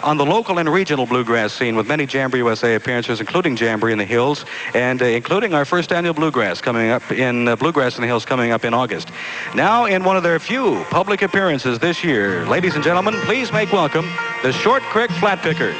on the local and regional bluegrass scene with many Jamboree USA appearances, including Jamboree in the Hills, and including our first annual bluegrass coming up in Bluegrass in the Hills coming up in August. Now, in one of their few public appearances this year, ladies and gentlemen, please make welcome the Short Creek Flatpickers.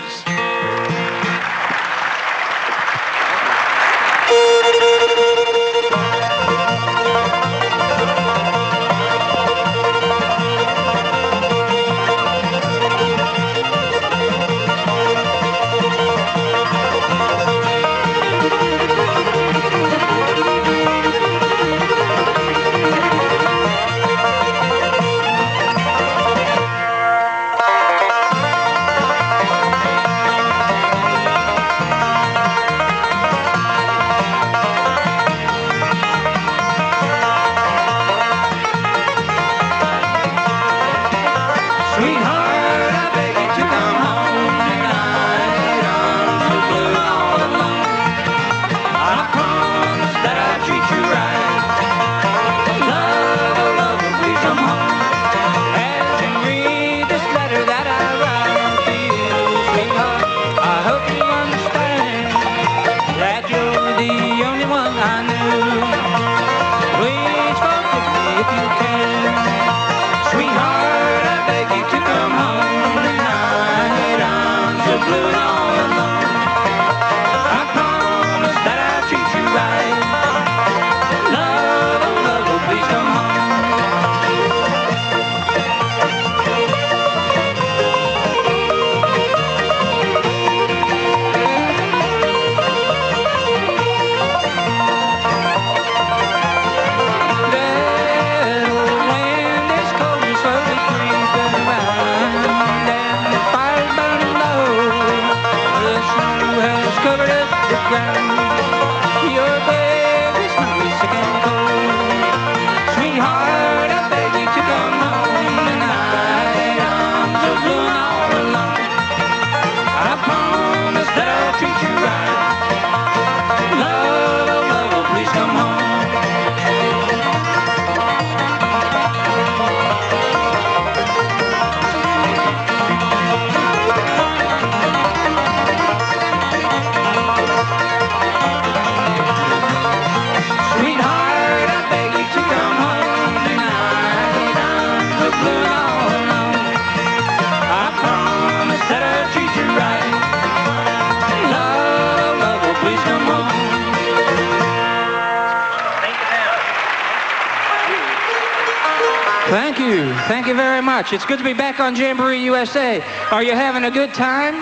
Thank you very much. It's good to be back on Jamboree USA. Are you having a good time?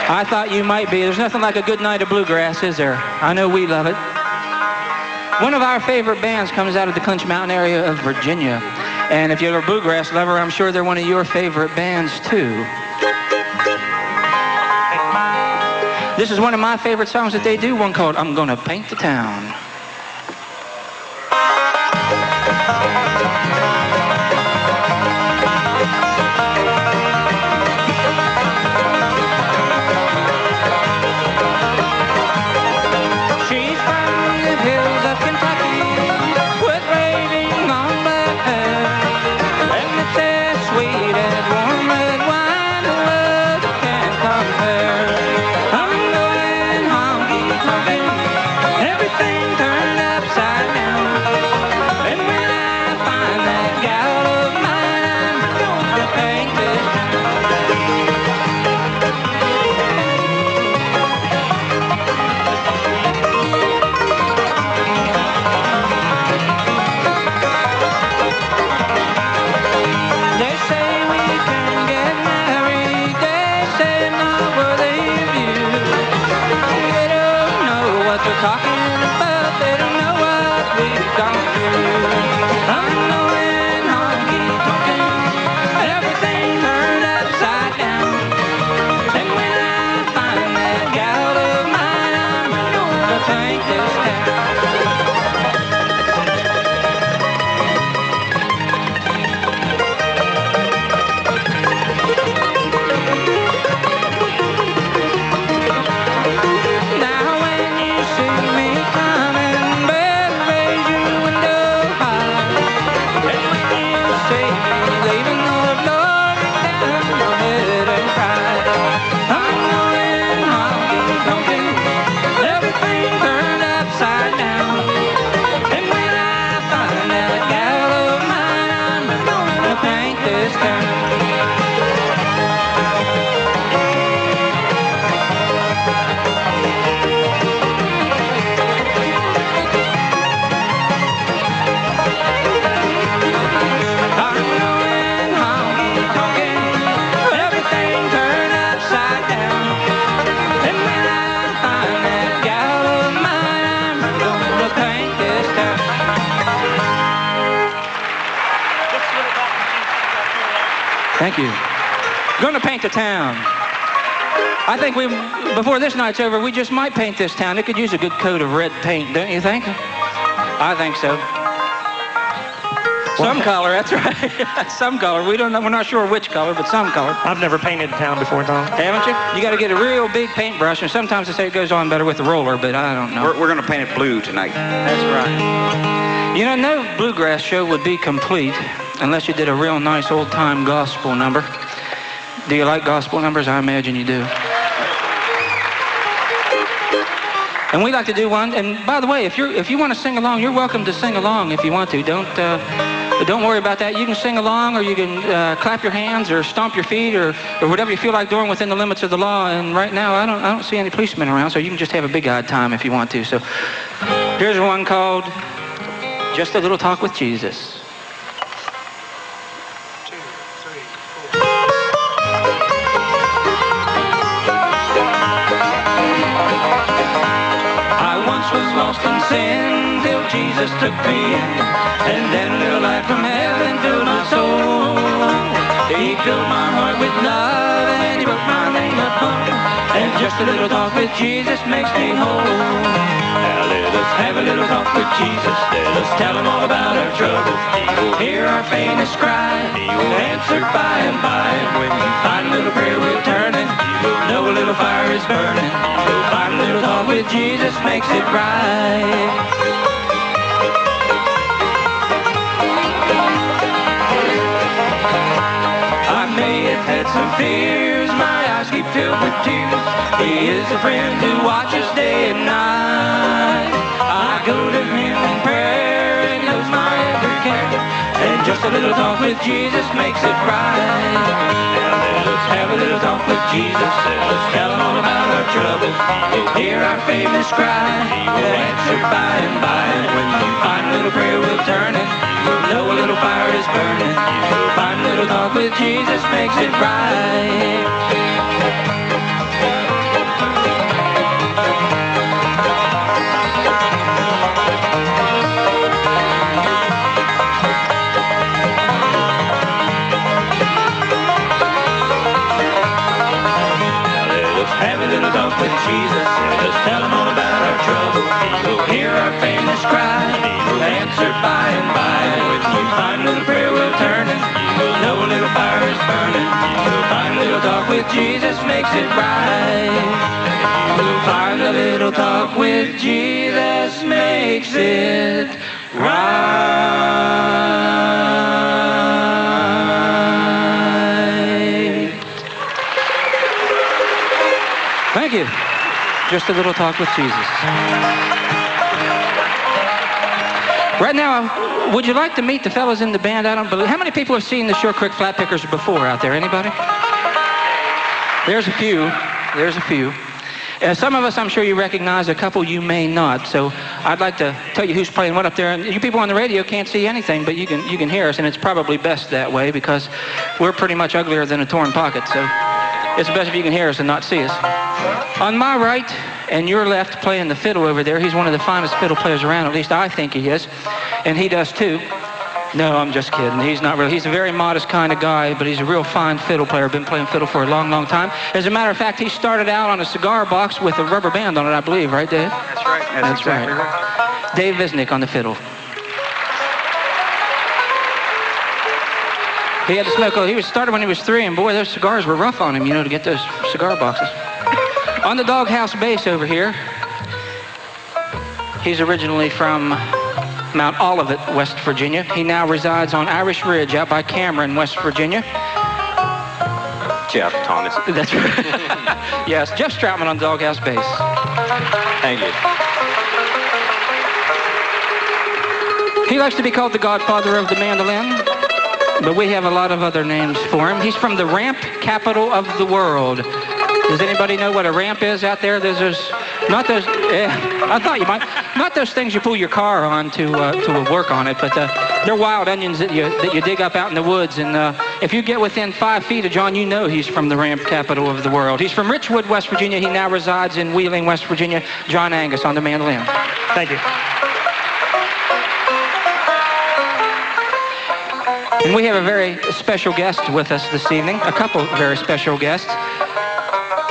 I thought you might be. There's nothing like a good night of bluegrass, is there? I know we love it. One of our favorite bands comes out of the Clinch Mountain area of Virginia. And if you're a bluegrass lover, I'm sure they're one of your favorite bands, too. This is one of my favorite songs that they do, one called I'm Gonna Paint the Town. Everything turned upside down, and when I find that this town. Thank you. Going to paint the town. I think before this night's over, we just might paint this town. It could use a good coat of red paint, don't you think? I think so. Some color, that's right. Some color. We don't know. We're not sure which color, but some color. I've never painted town before, Tom. Haven't you? You got to get a real big paintbrush, and sometimes they say it goes on better with the roller, but I don't know. We're going to paint it blue tonight. That's right. You know, no bluegrass show would be complete unless you did a real nice old-time gospel number. Do you like gospel numbers? I imagine you do. And we like to do one. And by the way, if you want to sing along, you're welcome to sing along if you want to. Don't worry about that. You can sing along, or you can clap your hands, or stomp your feet, or whatever you feel like doing within the limits of the law. And right now, I don't see any policemen around, so you can just have a big odd time if you want to. So here's one called "Just a Little Talk with Jesus." Lost in sin till Jesus took me in, and then a little light from heaven filled my soul. He filled my heart with love, and he wrote my name upon it, and just a little talk with Jesus makes me whole. Now let us have a little talk with Jesus. Let us tell him all about our troubles. He will hear our faintest cry. He will answer by and by. And when you find a little prayer returning, you will know a little fire is burning. You will find a little talk with Jesus makes it right. I may have had some fears, my eyes keep filled with tears. He is a friend who watches day and night. I go to him in prayer and he knows my every care. And just a little talk with Jesus makes it right. Now let us have a little talk with Jesus. Let us tell him all about our troubles. He will hear our famous cry. He will answer by and by. And when you find a little prayer will turn it, you will know a little fire is burning. You will find a little talk with Jesus makes it right. With Jesus, let us tell him all about our trouble. He will hear our famous cry. He will answer by and by. When you find a little prayer will turn it, you will know a little fire is burning. You will find a little talk with Jesus makes it right. You will find a little talk with Jesus makes it right. Thank you. Just a little talk with Jesus. Right now, would you like to meet the fellas in the band? I don't believe. How many people have seen the Shore Creek Flatpickers before out there? Anybody? There's a few. There's a few. Some of us, I'm sure you recognize. A couple you may not. So I'd like to tell you who's playing what up there. And you people on the radio can't see anything, but you can hear us, and it's probably best that way because we're pretty much uglier than a torn pocket. So it's best if you can hear us and not see us. On my right and your left, playing the fiddle over there, he's one of the finest fiddle players around, at least I think he is, and he does too. No, I'm just kidding. He's not real. He's a very modest kind of guy, but he's a real fine fiddle player. Been playing fiddle for a long, long time. As a matter of fact, he started out on a cigar box with a rubber band on it, I believe, right, Dave? That's right. That's exactly right. Dave Visnick on the fiddle. He had to smoke. He started when he was 3, and boy, those cigars were rough on him, you know, to get those cigar boxes. On the doghouse bass over here, he's originally from Mount Olivet, West Virginia. He now resides on Irish Ridge out by Cameron, West Virginia. Jeff Thomas. That's right. Yes, Jeff Stroutman on doghouse bass. Thank you. He likes to be called the godfather of the mandolin. but we have a lot of other names for him. He's from the ramp capital of the world. Does anybody know what a ramp is out there? There's not those. I thought you might. Not those things you pull your car on to work on it, but they're wild onions that you dig up out in the woods. And if you get within 5 feet of John, you know he's from the ramp capital of the world. He's from Richwood, West Virginia. He now resides in Wheeling, West Virginia. John Angus on the mandolin. Thank you. And we have a very special guest with us this evening. A couple very special guests.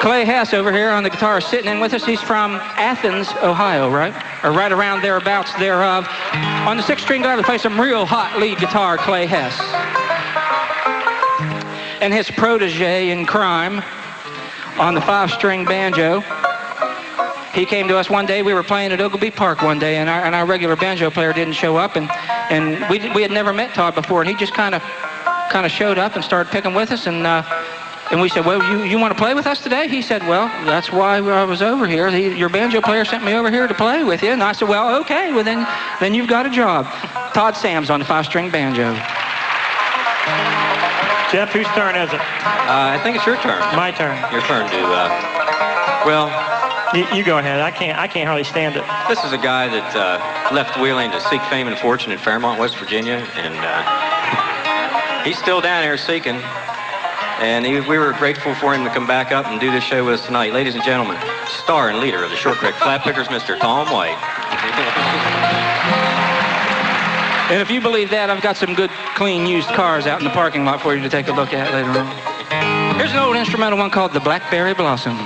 Clay Hess over here on the guitar sitting in with us. He's from Athens, Ohio, right? Or right around thereabouts thereof. On the 6-string guitar, we play some real hot lead guitar, Clay Hess. And his protege in crime on the 5-string banjo. He came to us one day. We were playing at Ogilvie Park one day, and our regular banjo player didn't show up, and we had never met Todd before, and he just kind of showed up and started picking with us, and we said, well, you want to play with us today? He said, well, that's why I was over here. Your banjo player sent me over here to play with you. And I said, well, okay, well, then you've got a job. Todd Sams on the 5-string banjo. Jeff, whose turn is it? I think it's your turn. My turn. Your turn to, well... You go ahead. I can't hardly stand it. This is a guy that left Wheeling to seek fame and fortune in Fairmont, West Virginia. And he's still down here seeking. And we were grateful for him to come back up and do this show with us tonight. Ladies and gentlemen, star and leader of the Short Creek Flatpickers, Mr. Tom White. And if you believe that, I've got some good, clean, used cars out in the parking lot for you to take a look at later on. Here's an old instrumental one called the Blackberry Blossom.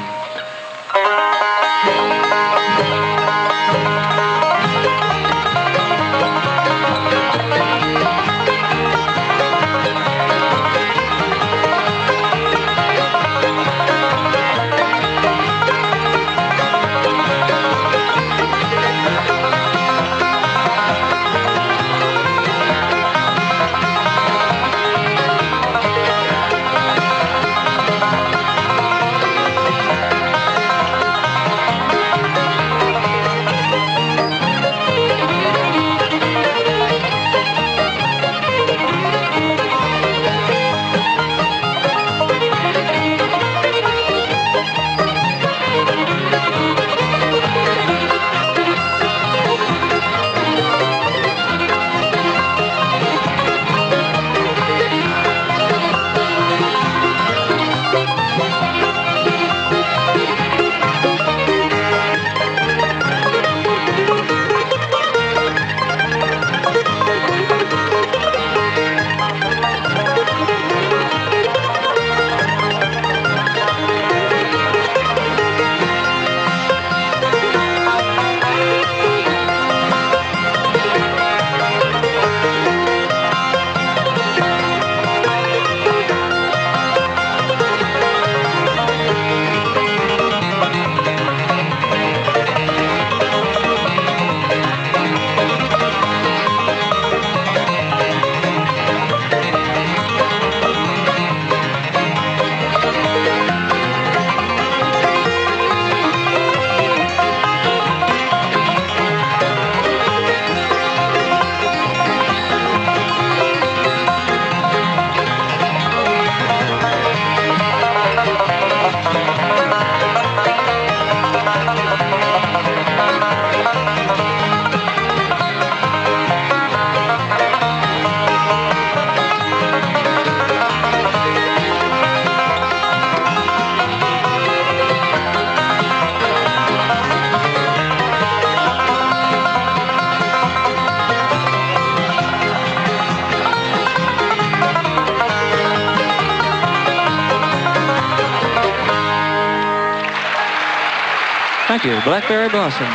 Thank you, Blackberry Blossom.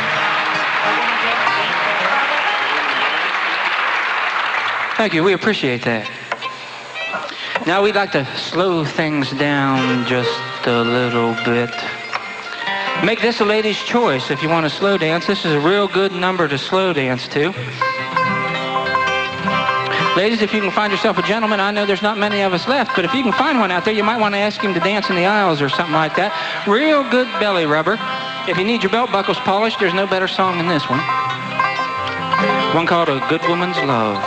Thank you, we appreciate that. Now we'd like to slow things down just a little bit. Make this a lady's choice if you want to slow dance. This is a real good number to slow dance to. Ladies, if you can find yourself a gentleman, I know there's not many of us left, but if you can find one out there, you might want to ask him to dance in the aisles or something like that. Real good belly rubber. If you need your belt buckles polished, there's no better song than this one. One called A Good Woman's Love.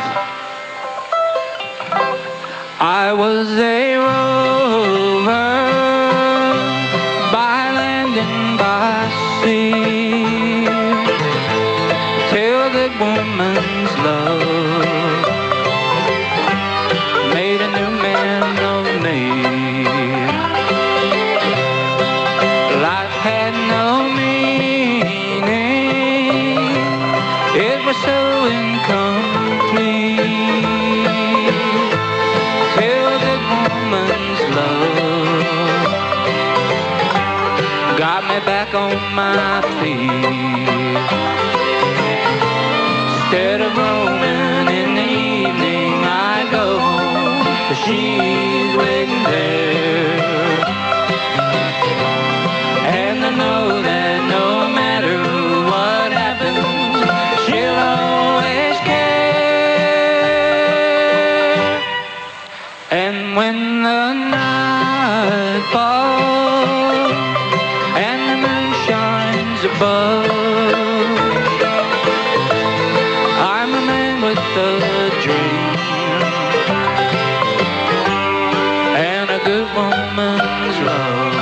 I was a rover by land and by sea, till the woman's love made a new man of me. Life had no meaning, it was so incomplete, till the woman's love got me back on my feet. Instead of roaming in the evening, I go home, 'cause she's waiting there. And I know that no matter what happens, she'll always care. And when the night falls and the moon shines above, I'm a man with a dream and a good woman's love.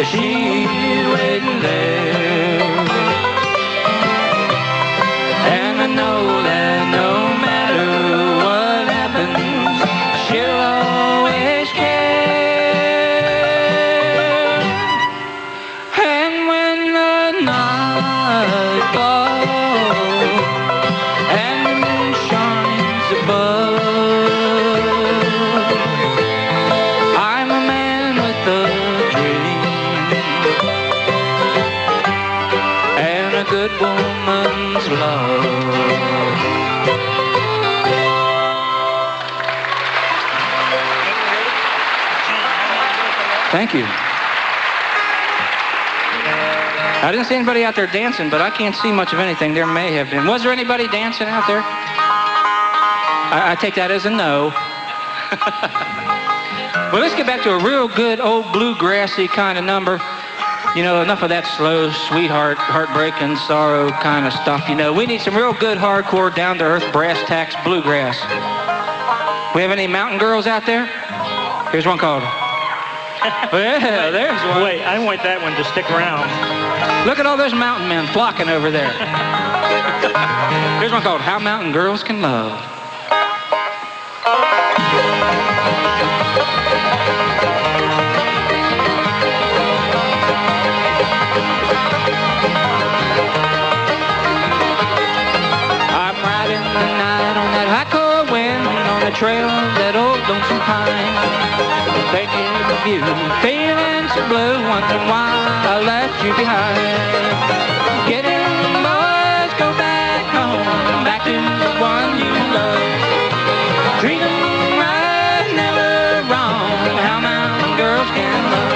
She's waiting there, and I know that no matter what happens, she'll always care. And when the night falls and the moon shines above, I'm a man with a good woman's love. Thank you. I didn't see anybody out there dancing, but I can't see much of anything. There may have been. Was there anybody dancing out there? I take that as a no. Well, let's get back to a real good old bluegrassy kind of number. You know, enough of that slow, sweetheart, heartbreaking, sorrow kind of stuff. You know, we need some real good, hardcore, down-to-earth, brass-tacks bluegrass. We have any mountain girls out there? Here's one called. Yeah, there's one. Wait, I want that one to stick around. Look at all those mountain men flocking over there. Here's one called How Mountain Girls Can Love. The trail of that old lonesome pine, thinking of you, feeling so blue, wondering why I left you behind. Get in, boys, go back home, back to the one you love. Treat them right, never wrong, how mountain girls can love.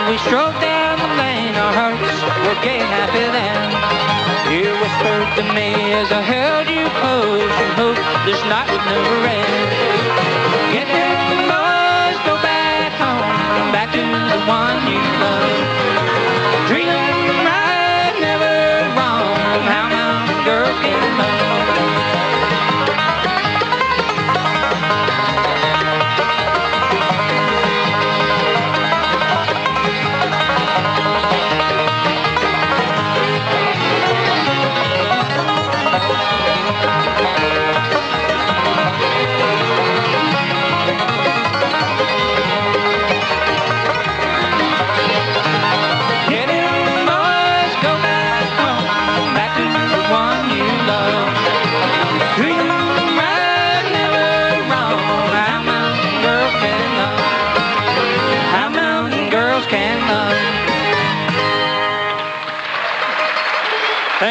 We strode down the lane, our hearts were gay and happy then. You whispered to me as I held you close, you hoped this night would never end. Get them boys, go back home, back to the one you love. Treat them right, never wrong, how mountain girls can love.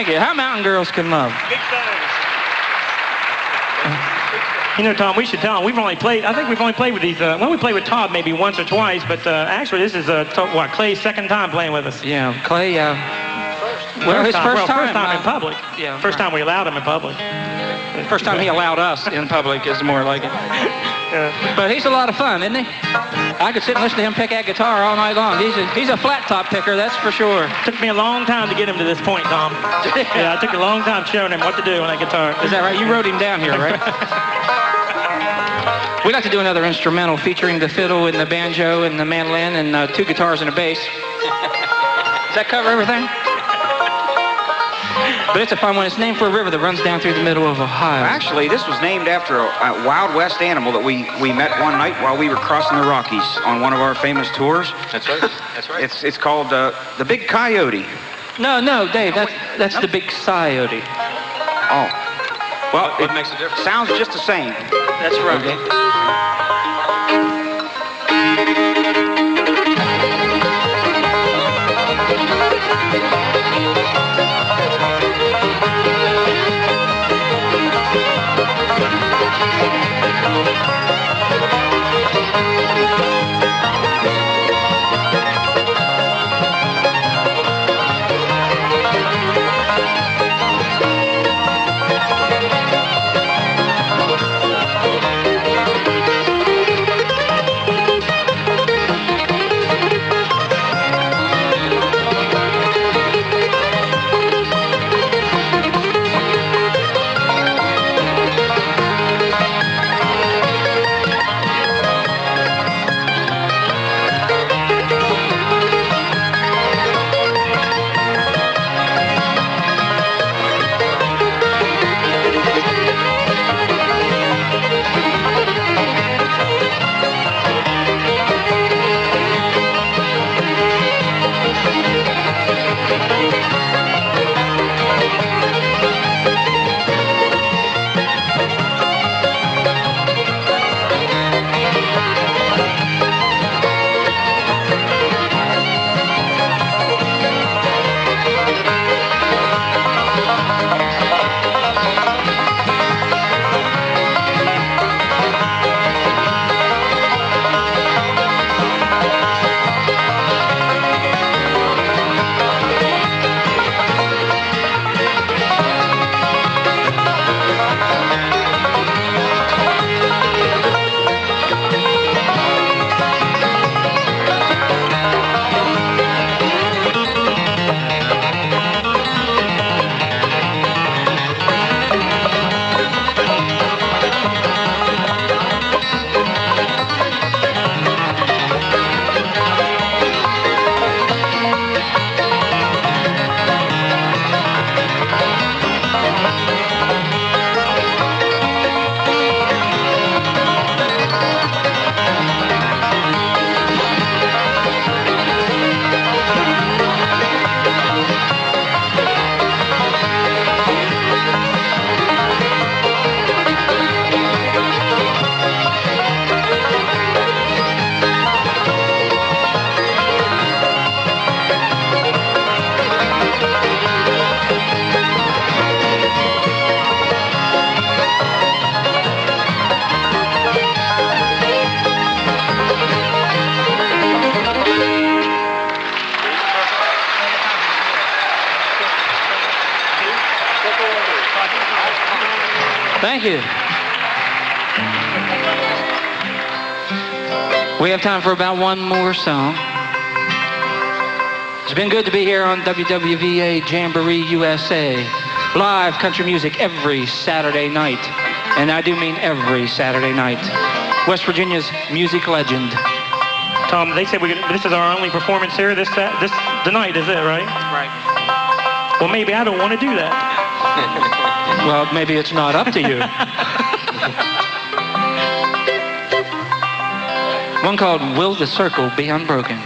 Thank you. How mountain girls can love. Big fans. You know, Tom, we should tell them. I think we've only played with these, well, we played with Todd maybe once or twice, but actually this is, Clay's second time playing with us. Yeah, Clay, well, his first time in public. Yeah. First time we allowed him in public. First time he allowed us in public is more like it. Yeah. But he's a lot of fun, isn't he? I could sit and listen to him pick that guitar all night long. He's a flat top picker, that's for sure. Took me a long time to get him to this point, Tom. Yeah, I took a long time showing him what to do on that guitar. Is that right? You wrote him down here, right? We'd like to do another instrumental featuring the fiddle and the banjo and the mandolin and 2 guitars and a bass. Does that cover everything? But it's a fun one. It's named for a river that runs down through the middle of Ohio. Actually, this was named after a Wild West animal that we met one night while we were crossing the Rockies on one of our famous tours. That's right. That's right. It's called the Big Coyote. No, Dave, that's the big coyote. Oh. Well, What makes a difference? Sounds just the same. That's right. Okay. Thank you. We have time for about one more song. It's been good to be here on WWVA Jamboree USA. Live country music every Saturday night. And I do mean every Saturday night. West Virginia's music legend. Tom, they said this is our only performance here tonight, is it, right? Right. Well, maybe I don't want to do that. Well, maybe it's not up to you. One called Will the Circle Be Unbroken?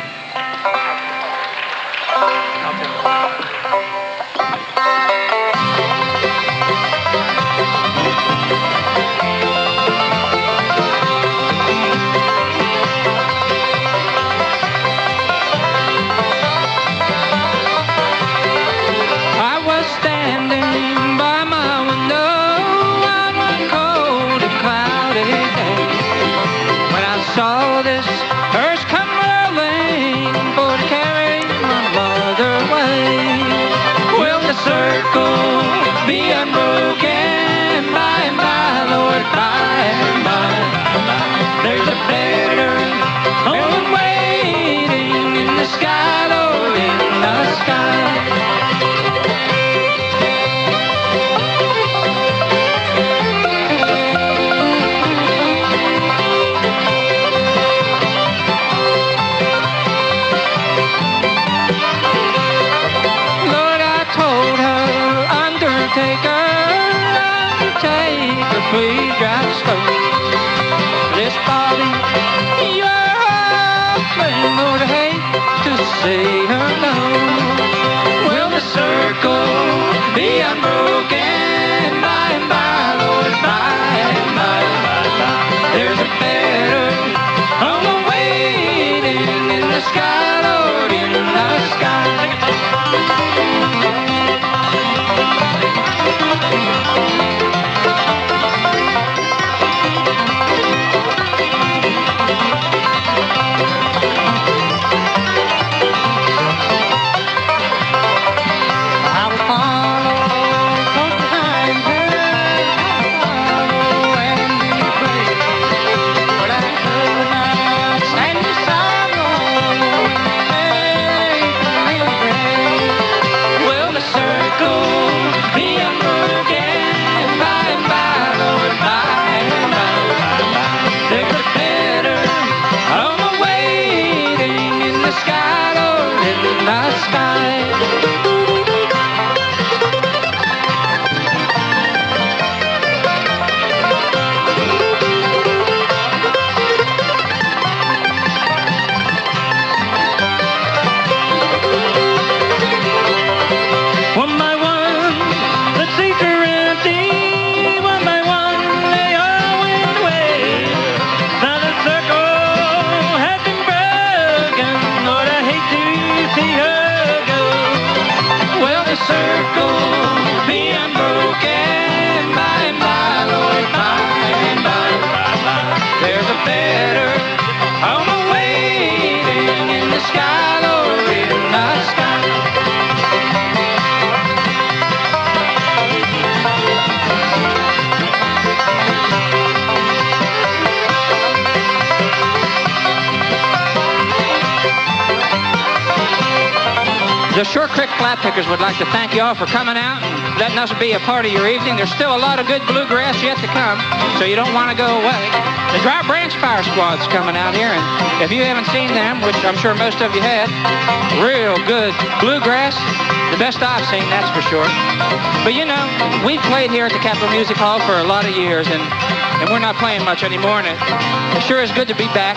I was standing circle be unbroken by and by, Lord, by and by. There's a better home waiting in the sky, Lord, in the sky. Undertaker, please drive slow. This body, you're offering, Lord, I hate to say her no. Will the circle be unbroken by and by, Lord, by and by? There's a better home waiting in the sky, Lord, in the sky. The Short Creek Flatpickers would like to thank you all for coming out and letting us be a part of your evening. There's still a lot of good bluegrass yet to come, so you don't want to go away. The Dry Branch Fire Squad's coming out here, and if you haven't seen them, which I'm sure most of you had, real good bluegrass, the best I've seen, that's for sure. But you know, we've played here at the Capitol Music Hall for a lot of years, and we're not playing much anymore, and it sure is good to be back,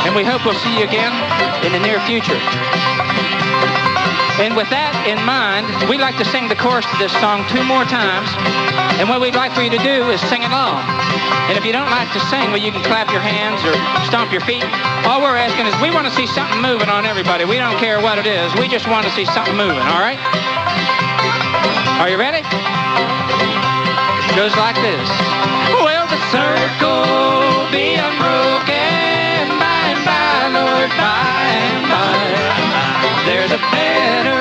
and we hope we'll see you again in the near future. And with that in mind, we'd like to sing the chorus to this song 2 more times. And what we'd like for you to do is sing along. And if you don't like to sing, well, you can clap your hands or stomp your feet. All we're asking is we want to see something moving on everybody. We don't care what it is. We just want to see something moving, all right? Are you ready? It goes like this. Well, the circle be unbroken by and by, Lord, by and by. There's a better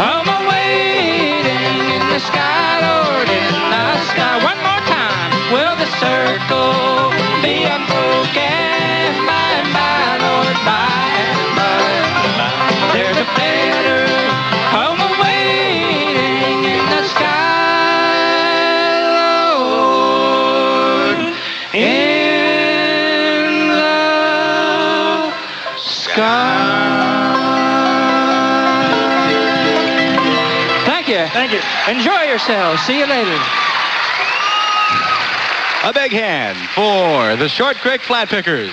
home awaiting in the sky, Lord, in the sky. One more time. Will the circle be unbroken by and by, Lord, by and by? There's a better home awaiting in the sky, Lord, in the sky. Thank you. Enjoy yourselves. See you later. A big hand for the Short Creek Flatpickers.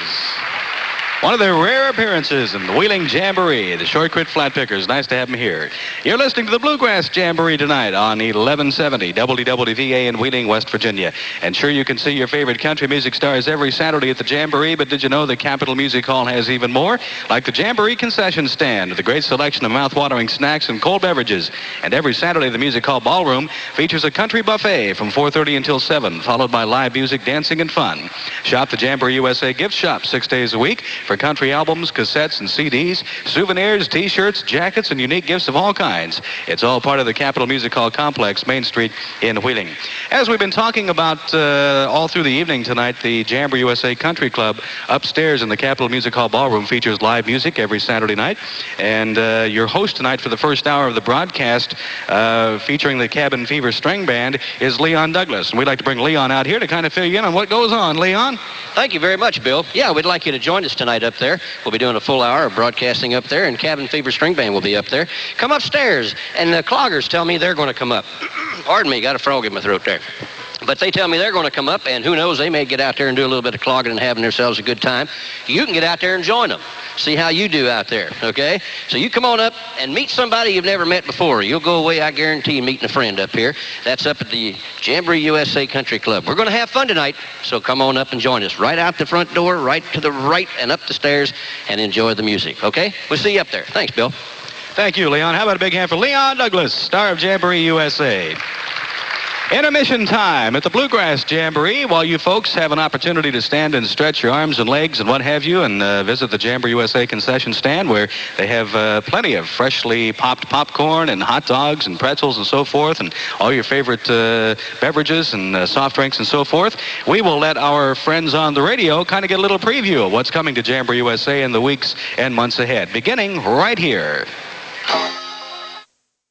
One of their rare appearances in the Wheeling Jamboree, the Short Creek Flatpickers. Nice to have them here. You're listening to the Bluegrass Jamboree tonight on 1170 WWVA in Wheeling, West Virginia. And sure, you can see your favorite country music stars every Saturday at the Jamboree, but did you know the Capitol Music Hall has even more? Like the Jamboree concession stand, with a great selection of mouth-watering snacks and cold beverages. And every Saturday, the Music Hall Ballroom features a country buffet from 4:30 until 7, followed by live music, dancing, and fun. Shop the Jamboree USA gift shop 6 days a week for for country albums, cassettes, and CDs, souvenirs, T-shirts, jackets, and unique gifts of all kinds. It's all part of the Capitol Music Hall Complex, Main Street in Wheeling. As we've been talking about all through the evening tonight, the Jamboree USA Country Club upstairs in the Capitol Music Hall Ballroom features live music every Saturday night. And your host tonight for the first hour of the broadcast, featuring the Cabin Fever String Band, is Leon Douglas. And we'd like to bring Leon out here to kind of fill you in on what goes on. Leon? Thank you very much, Bill. Yeah, we'd like you to join us tonight up there. We'll be doing a full hour of broadcasting up there, and Cabin Fever String Band will be up there. Come upstairs, and the cloggers tell me they're going to come up. Pardon me, got a frog in my throat there. But they tell me they're going to come up, and who knows, they may get out there and do a little bit of clogging and having themselves a good time. You can get out there and join them. See how you do out there, okay? So you come on up and meet somebody you've never met before. You'll go away, I guarantee, meeting a friend up here. That's up at the Jamboree USA Country Club. We're going to have fun tonight, so come on up and join us. Right out the front door, right to the right, and up the stairs, and enjoy the music, okay? We'll see you up there. Thanks, Bill. Thank you, Leon. How about a big hand for Leon Douglas, star of Jamboree USA. Intermission time at the Bluegrass Jamboree. While you folks have an opportunity to stand and stretch your arms and legs and what have you, and visit the Jamboree USA concession stand, where they have plenty of freshly popped popcorn and hot dogs and pretzels and so forth, and all your favorite beverages and soft drinks and so forth. We will let our friends on the radio kind of get a little preview of what's coming to Jamboree USA in the weeks and months ahead, beginning right here.